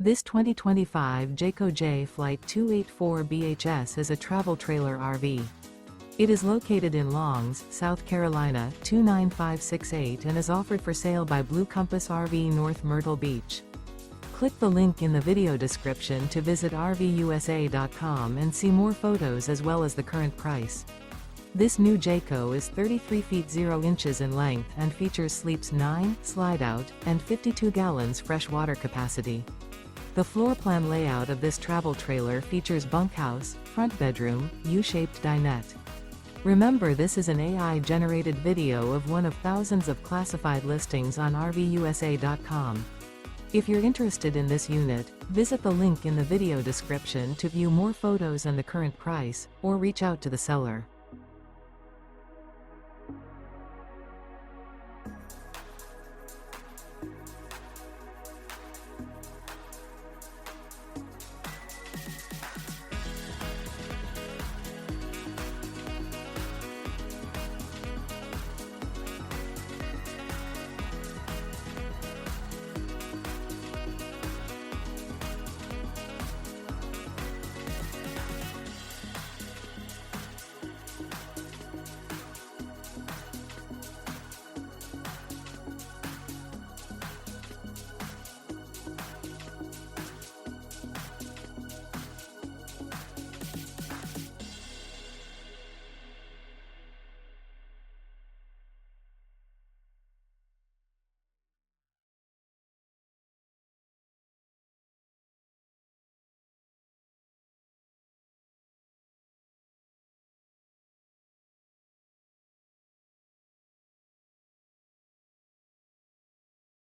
This 2025 Jayco Jay Flight 284 BHS is a travel trailer RV. It is located in Longs, South Carolina 29568 and is offered for sale by Blue Compass RV North Myrtle Beach. Click the link in the video description to visit RVUSA.com and see more photos as well as the current price. This new Jayco is 33 feet 0 inches in length and features sleeps 9, Slideout, and 52 gallons fresh water capacity. The floor plan layout of this travel trailer features bunkhouse, front bedroom, U-shaped dinette. Remember, this is an AI-generated video of one of thousands of classified listings on RVUSA.com. If you're interested in this unit, visit the link in the video description to view more photos and the current price, or reach out to the seller.